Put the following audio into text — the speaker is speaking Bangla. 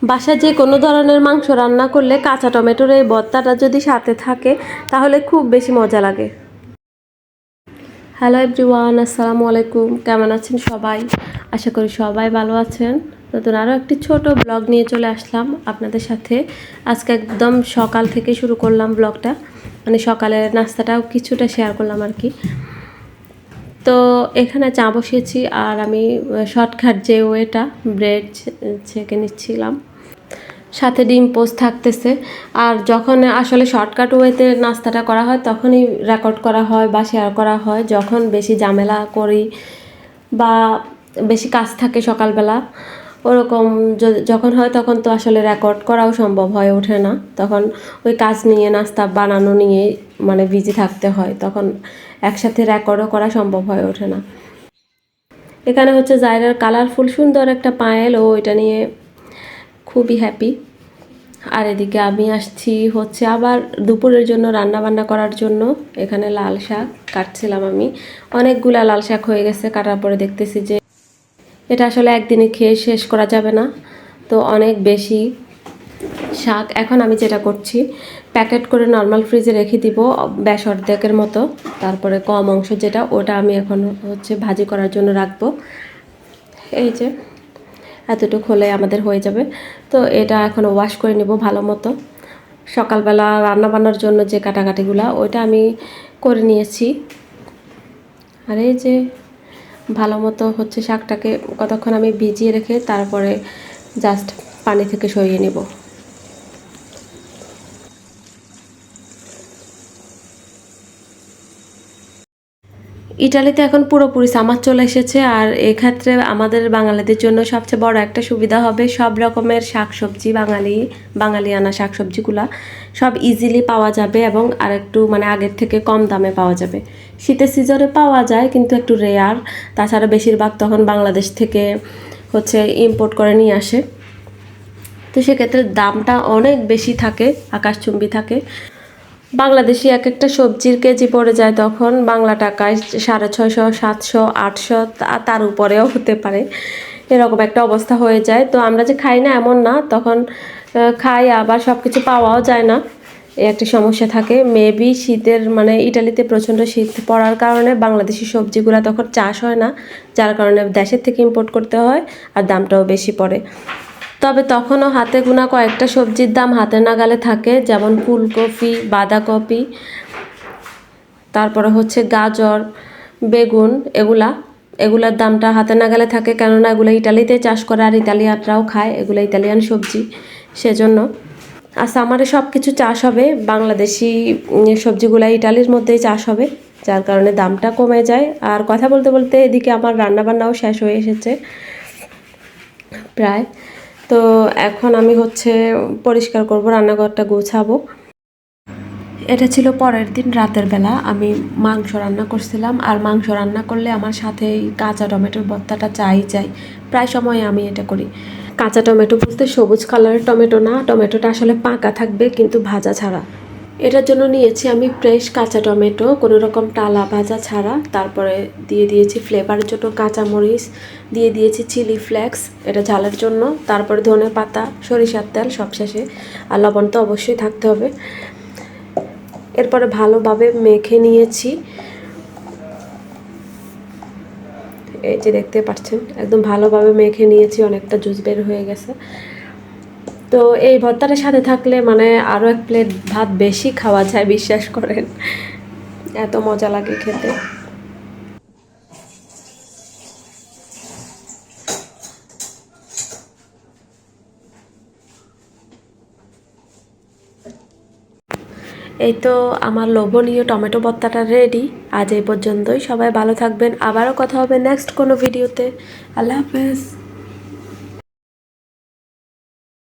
বাসায় যে কোনো ধরনের মাংস রান্না করলে কাঁচা টমেটোর এই ভর্তাটা যদি সাথে থাকে তাহলে খুব বেশি মজা লাগে। হ্যালো এভরিওয়ান, আসসালামু আলাইকুম। কেমন আছেন সবাই? আশা করি সবাই ভালো আছেন। নতুন আরও একটি ছোট ব্লগ নিয়ে চলে আসলাম আপনাদের সাথে। আজকে একদম সকাল থেকে শুরু করলাম ব্লগটা, মানে সকালের নাস্তাটাও কিছুটা শেয়ার করলাম আর কি। তো এখানে চা বসিয়েছি আর আমি শর্টকাট যে ওয়েটা ব্রেড ছেঁকে নিচ্ছিলাম, সাথে ডিম পোস্ট থাকতেছে। আর যখন আসলে শর্টকাট ওয়েতে নাস্তাটা করা হয় তখনই রেকর্ড করা হয় বা শেয়ার করা হয়, যখন বেশি ঝামেলা করি বা বেশি কাজ থাকে সকালবেলা ওরকম যখন হয় তখন তো আসলে রেকর্ড করাও সম্ভব হয়ে ওঠে না। তখন ওই কাজ নিয়ে নাস্তা বানানো নিয়ে মানে বিজি থাকতে হয়, তখন একসাথে রেকর্ডও করা সম্ভব হয়ে ওঠে না। এখানে হচ্ছে জায়রার কালারফুল সুন্দর একটা পায়েল, ও এটা নিয়ে খুবই হ্যাপি। আর এদিকে আমি আসছি হচ্ছে আবার দুপুরের জন্য রান্না বান্না করার জন্য। এখানে লাল শাক কাটছিলাম আমি, অনেকগুলা লাল শাক হয়ে গেছে। কাটার পরে দেখতেছি যে এটা আসলে একদিনে খেয়ে শেষ করা যাবে না, তো অনেক বেশি শাক। এখন আমি যেটা করছি, প্যাকেট করে নর্মাল ফ্রিজে রেখে দিব বেশ অর্ধেকের মতো। তারপরে কম অংশ যেটা, ওটা আমি এখন হচ্ছে ভাজি করার জন্য রাখবো। এই যে এতটুকু হলে আমাদের হয়ে যাবে। তো এটা এখন ওয়াশ করে নেব ভালো মতো। সকালবেলা রান্না বান্নার জন্য যে কাটাকাটিগুলো ওইটা আমি করে নিয়েছি। আর এই যে ভালো মতো হচ্ছে শাকটাকে কতক্ষণ আমি ভিজিয়ে রেখে তারপরে জাস্ট পানি থেকে সরিয়ে নেব। ইটালিতে এখন পুরোপুরি সামার চলে এসেছে, আর এক্ষেত্রে আমাদের বাঙালিদের জন্য সবচেয়ে বড় একটা সুবিধা হবে, সব রকমের শাকসবজি বাঙালিয়ানা শাকসবজিগুলা সব ইজিলি পাওয়া যাবে এবং আর একটু মানে আগের থেকে কম দামে পাওয়া যাবে। শীতের সিজনে পাওয়া যায় কিন্তু একটু রেয়ার, তাছাড়া বেশিরভাগ তখন বাংলাদেশ থেকে হচ্ছে ইম্পোর্ট করে নিয়ে আসে। তো সেক্ষেত্রে দামটা অনেক বেশি থাকে, আকাশচুম্বী থাকে। বাংলাদেশি এক একটা সবজির কেজি পড়ে যায় তখন বাংলা টাকায় 650, 700, 800, তার উপরেও হতে পারে, এরকম একটা অবস্থা হয়ে যায়। তো আমরা যে খাই না এমন না, তখন খাই, আবার সব কিছু পাওয়াও যায় না, এই একটা সমস্যা থাকে। মেবি শীতের মানে ইটালিতে প্রচণ্ড শীত পড়ার কারণে বাংলাদেশি সবজিগুলো তখন চাষ হয় না, যার কারণে দেশের থেকে ইম্পোর্ট করতে হয় আর দামটাও বেশি পড়ে। তবে তখনও হাতে গোনা কয়েকটা সবজির দাম হাতে নাগালে থাকে, যেমন ফুলকপি, বাঁধাকপি, তারপরে হচ্ছে গাজর, বেগুন, এগুলার দামটা হাতে নাগালে থাকে, কেননা এগুলো ইটালিতে চাষ করে আর ইতালিয়ানরাও খায়, এগুলো ইতালিয়ান সবজি, সেজন্য। আর সামারে সব কিছু চাষ হবে, বাংলাদেশি সবজিগুলো ইটালির মধ্যেই চাষ হবে, যার কারণে দামটা কমে যায়। আর কথা বলতে বলতে এদিকে আমার রান্নাবান্নাও শেষ হয়ে এসেছে প্রায়। তো এখন আমি হচ্ছে পরিষ্কার করব, রান্নাঘরটা গোছাবো। এটা ছিল পরের দিন রাতের বেলা, আমি মাংস রান্না করছিলাম। আর মাংস রান্না করলে আমার সাথে এই কাঁচা টমেটোর ভর্তাটা চাই। প্রায় সময় আমি এটা করি। কাঁচা টমেটো বলতে সবুজ কালারের টমেটো না, টমেটোটা আসলে পাকা থাকবে কিন্তু ভাজা ছাড়া। এটার জন্য নিয়েছি আমি ফ্রেশ কাঁচা টমেটো, কোনো রকম টালা ভাজা ছাড়া। তারপরে দিয়ে দিয়েছি ফ্লেভারের জন্য কাঁচামরিচ, দিয়ে দিয়েছি চিলি ফ্লেক্স এটা ঝালের জন্য, তারপরে ধনে পাতা, সরিষার তেল সবশেষে, আর লবণ তো অবশ্যই থাকতে হবে। এরপরে ভালোভাবে মেখে নিয়েছি, এই যে দেখতে পাচ্ছেন একদম ভালোভাবে মেখে নিয়েছি, অনেকটা জুস বের হয়ে গেছে। তো এই ভর্তাটার সাথে থাকলে মানে আরও এক প্লেট ভাত বেশি খাওয়া যায়, বিশ্বাস করেন, এত মজা লাগে খেতে। এই তো আমার লোভনীয় টমেটো ভর্তাটা রেডি। আজ এই পর্যন্তই, সবাই ভালো থাকবেন, আবারও কথা হবে নেক্সট কোনো ভিডিওতে। আল্লাহ হাফেজ।